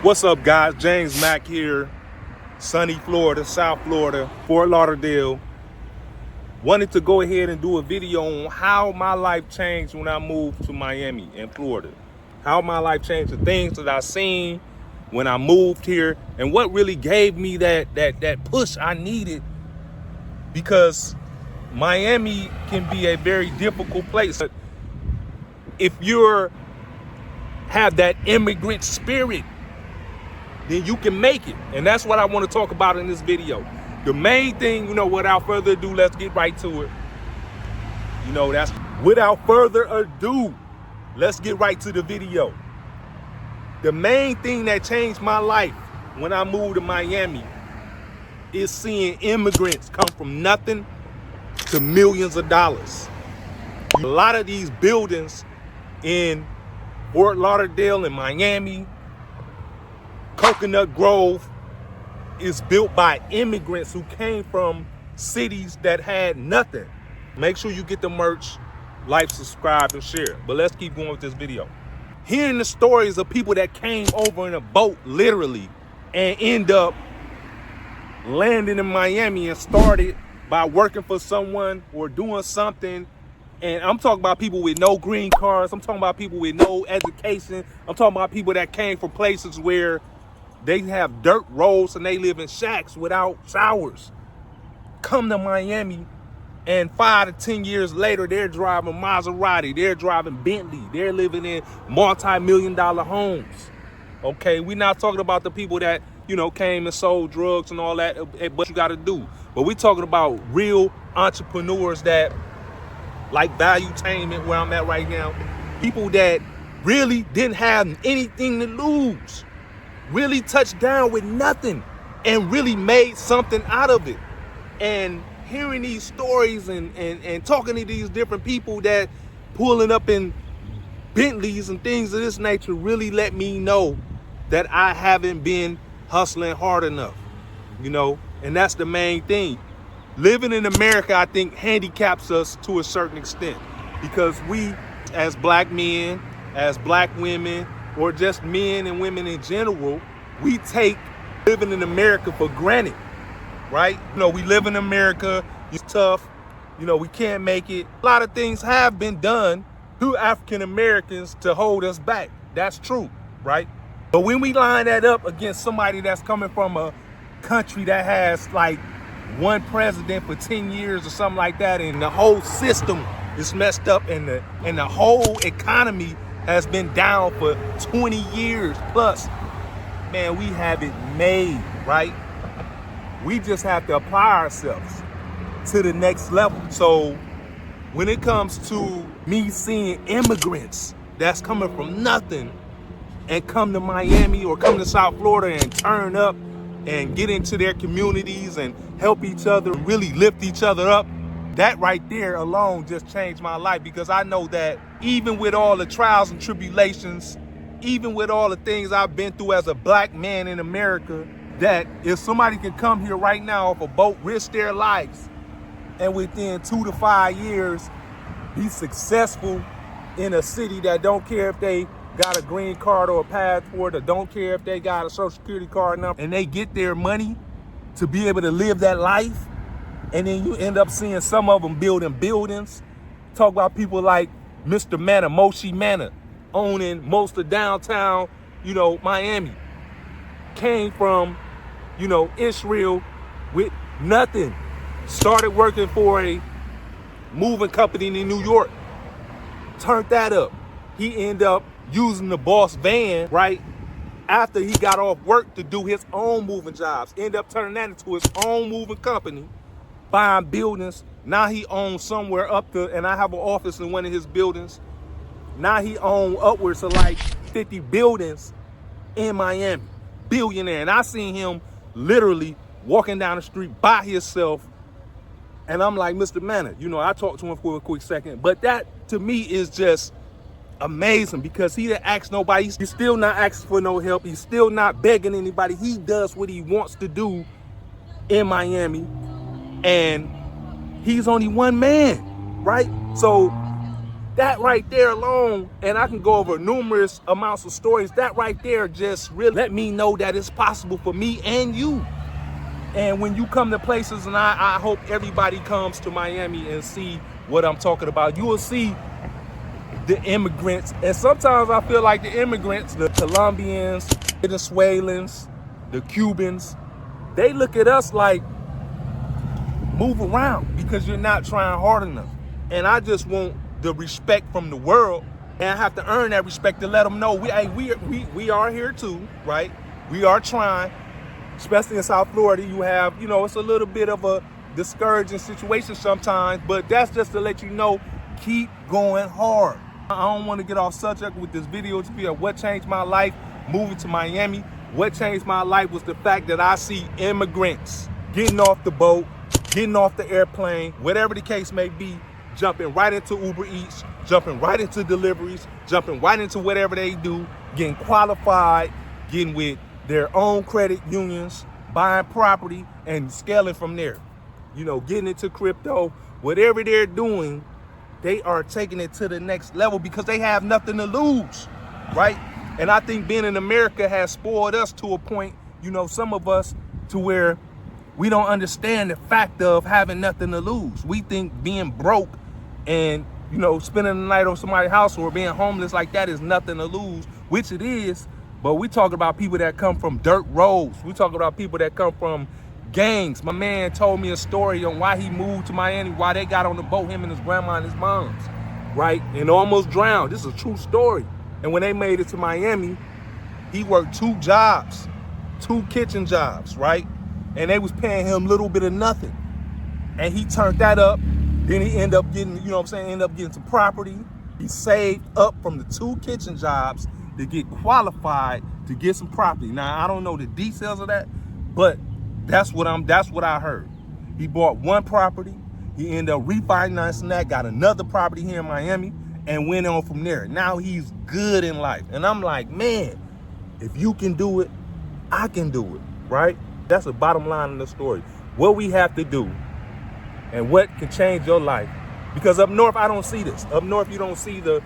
What's up, guys? James Mack here, sunny Florida, South Florida, Fort Lauderdale. Wanted to go ahead and do a video on how my life changed when I moved to Miami in Florida. How my life changed, the things that I seen when I moved here, and what really gave me that push I needed, because Miami can be a very difficult place. But if you're have that immigrant spirit, then you can make it. And that's what I want to talk about in this video. The main thing, without further ado, let's get right to it. Without further ado, let's get right to the video. The main thing that changed my life when I moved to Miami is seeing immigrants come from nothing to millions of dollars. A lot of these buildings in Fort Lauderdale and Miami, Coconut Grove, is built by immigrants who came from cities that had nothing. Make sure you get the merch, like, subscribe, and share. But let's keep going with this video. Hearing the stories of people that came over in a boat, literally, and end up landing in Miami and started by working for someone or doing something. And I'm talking about people with no green cards. I'm talking about people with no education. I'm talking about people that came from places where they have dirt roads and they live in shacks without showers. Come to Miami, and 5 to 10 years later, they're driving Maserati, they're driving Bentley, they're living in multi-million-dollar homes. Okay, we're not talking about the people that, came and sold drugs and all that, but you got to do. But we're talking about real entrepreneurs that, like Valuetainment, where I'm at right now, people that really didn't have anything to lose, really touched down with nothing and really made something out of it. And hearing these stories and talking to these different people that pulling up in Bentleys and things of this nature really let me know that I haven't been hustling hard enough, and that's the main thing. Living in America, I think, handicaps us to a certain extent, because we, as black men, as black women, or just men and women in general, we take living in America for granted, right? We live in America, it's tough, we can't make it. A lot of things have been done to African Americans to hold us back. That's true, right? But when we line that up against somebody that's coming from a country that has like one president for 10 years or something like that, and the whole system is messed up, and the whole economy has been down for 20 years plus, man, we have it made, right? We just have to apply ourselves to the next level. So when it comes to me seeing immigrants that's coming from nothing and come to Miami or come to South Florida and turn up and get into their communities and help each other, really lift each other up, that right there alone just changed my life, because I know that even with all the trials and tribulations, even with all the things I've been through as a black man in America, that if somebody can come here right now off a boat, risk their lives, and within 2 to 5 years be successful in a city that don't care if they got a green card or a passport, or don't care if they got a social security card number, and they get their money to be able to live that life, and then you end up seeing some of them building buildings. Talk about people like Mr. Manor, Moshi Manor, owning most of downtown, Miami. Came from, Israel with nothing. Started working for a moving company in New York. Turned that up. He ended up using the boss van, right, after he got off work to do his own moving jobs. Ended up turning that into his own moving company, buying buildings. Now he owns somewhere up to, and I have an office in one of his buildings. Now he owns upwards of like 50 buildings in Miami. Billionaire. And I seen him literally walking down the street by himself. And I'm like, Mr. Manor, I talked to him for a quick second. But that, to me, is just amazing, because he didn't ask nobody. He's still not asking for no help. He's still not begging anybody. He does what he wants to do in Miami. And he's only one man, right? So That right there alone, and I can go over numerous amounts of stories, that right there just really let me know that it's possible for me and you. And when you come to places, and I hope everybody comes to Miami and see what I'm talking about, you will see the immigrants. And sometimes I feel like the immigrants, the Colombians, the Venezuelans, the Cubans, they look at us like, move around because you're not trying hard enough. And I just want the respect from the world, and I have to earn that respect to let them know we are here too, right? We are trying, especially in South Florida. You have, it's a little bit of a discouraging situation sometimes, but that's just to let you know, keep going hard. I don't want to get off subject with this video to be what changed my life moving to Miami. What changed my life was the fact that I see immigrants getting off the boat, getting off the airplane, whatever the case may be, jumping right into Uber Eats, jumping right into deliveries, jumping right into whatever they do, getting qualified, getting with their own credit unions, buying property and scaling from there. Getting into crypto, whatever they're doing, they are taking it to the next level because they have nothing to lose, right? And I think being in America has spoiled us to a point, some of us, to where we don't understand the fact of having nothing to lose. We think being broke and, spending the night on somebody's house or being homeless like that is nothing to lose, which it is. But we talk about people that come from dirt roads. We talk about people that come from gangs. My man told me a story on why he moved to Miami, why they got on the boat, him and his grandma and his mom's, right? And almost drowned. This is a true story. And when they made it to Miami, he worked 2 jobs, 2 kitchen jobs, right? And they was paying him a little bit of nothing. And he turned that up. Then he ended up getting, ended up getting some property. He saved up from the 2 kitchen jobs to get qualified to get some property. Now, I don't know the details of that, but that's what I heard. He bought 1 property. He ended up refinancing that, got another property here in Miami, and went on from there. Now he's good in life. And I'm like, man, if you can do it, I can do it, right? That's the bottom line of the story. What we have to do and what can change your life. Because up north, I don't see this. Up north, you don't see the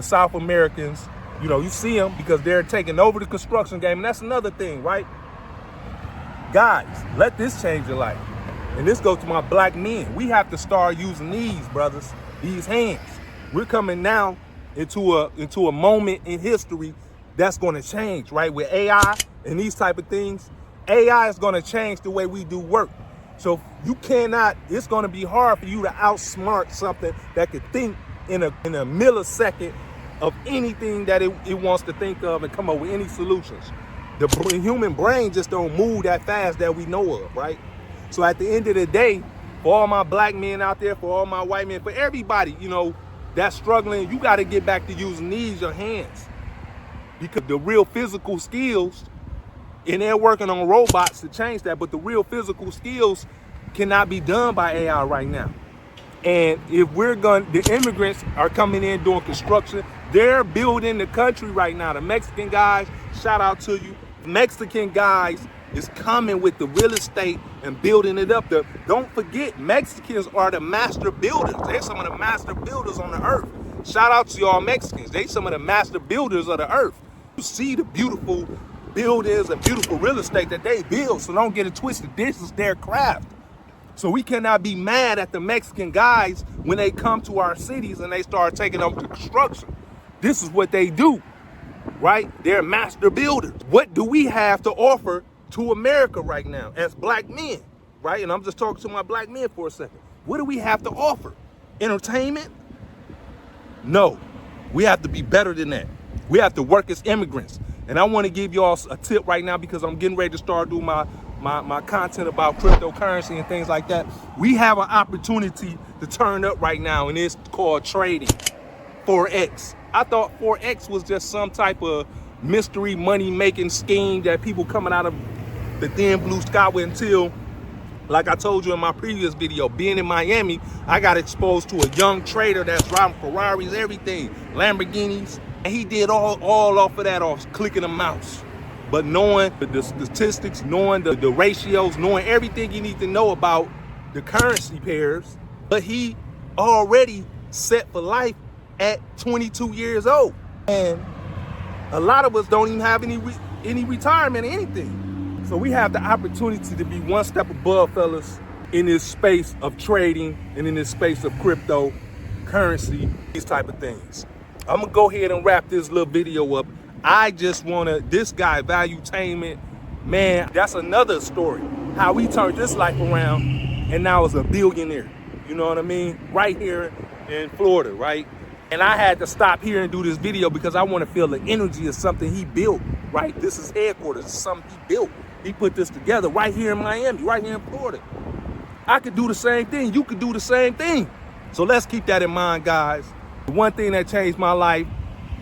South Americans. You see them because they're taking over the construction game. And that's another thing, right? Guys, let this change your life. And this goes to my black men. We have to start using these, brothers, these hands. We're coming now into a moment in history that's going to change, right? With AI and these type of things, AI is going to change the way we do work. So it's going to be hard for you to outsmart something that could think in a millisecond of anything that it wants to think of and come up with any solutions. The human brain just don't move that fast that we know of, right? So at the end of the day, for all my black men out there, for all my white men, for everybody, that's struggling, you got to get back to using your hands. Because the real physical skills, and they're working on robots to change that, but the real physical skills cannot be done by AI right now. And if the immigrants are coming in doing construction, they're building the country right now. The Mexican guys, shout out to you. Mexican guys is coming with the real estate and building it up. Don't forget, Mexicans are the master builders. They're some of the master builders on the earth. Shout out to y'all Mexicans. They some of the master builders of the earth. You see the beautiful buildings and beautiful real estate that they build, so don't get it twisted. This is their craft. So we cannot be mad at the Mexican guys when they come to our cities and they start taking up the construction. This is what they do, right? They're master builders. What do we have to offer to America right now as black men, right? And I'm just talking to my black men for a second. What do we have to offer? Entertainment? No, we have to be better than that. We have to work as immigrants. And I want to give y'all a tip right now because I'm getting ready to start doing my content about cryptocurrency and things like that. We have an opportunity to turn up right now, and it's called trading. Forex. I thought Forex was just some type of mystery money-making scheme that people coming out of the thin blue sky with until, like I told you in my previous video, being in Miami, I got exposed to a young trader that's driving Ferraris, everything, Lamborghinis. And he did all off of that, off clicking a mouse. But knowing the statistics, knowing the ratios, knowing everything you need to know about the currency pairs, but he already set for life at 22 years old. And a lot of us don't even have any retirement or anything. So we have the opportunity to be one step above, fellas, in this space of trading and in this space of crypto, currency, these type of things. I'm gonna go ahead and wrap this little video up. I just wanna, this guy, Valuetainment, man, that's another story. How he turned his life around and now is a billionaire. You know what I mean? Right here in Florida, right? And I had to stop here and do this video because I want to feel the energy of something he built, right? This is headquarters, this is something he built. He put this together right here in Miami, right here in Florida. I could do the same thing. You could do the same thing. So let's keep that in mind, guys. The one thing that changed my life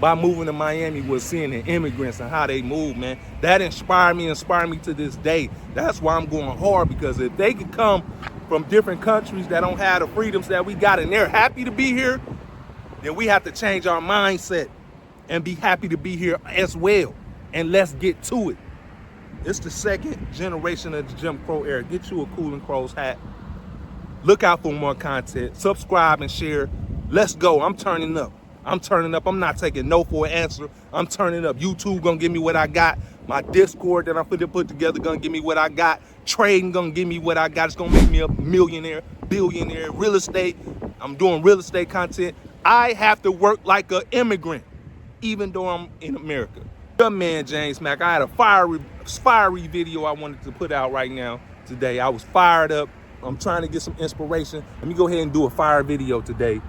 by moving to Miami was seeing the immigrants and how they move, man. That inspired me to this day. That's why I'm going hard, because if they could come from different countries that don't have the freedoms that we got and they're happy to be here, then we have to change our mindset and be happy to be here as well. And let's get to it. It's the second generation of the Jim Crow era. Get you a Cool and Crows hat. Look out for more content. Subscribe and share. Let's go. I'm turning up. I'm turning up. I'm not taking no for an answer. I'm turning up. YouTube gonna give me what I got. My Discord that I'm finna put together gonna give me what I got. Trading gonna give me what I got. It's gonna make me a millionaire, billionaire. Real estate. I'm doing real estate content. I have to work like an immigrant, even though I'm in America. Your man, James Mack. I had a fiery video I wanted to put out right now today. I was fired up. I'm trying to get some inspiration. Let me go ahead and do a fire video today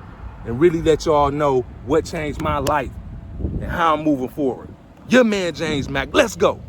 and really let y'all know what changed my life and how I'm moving forward. Your man, James Mack. Let's go.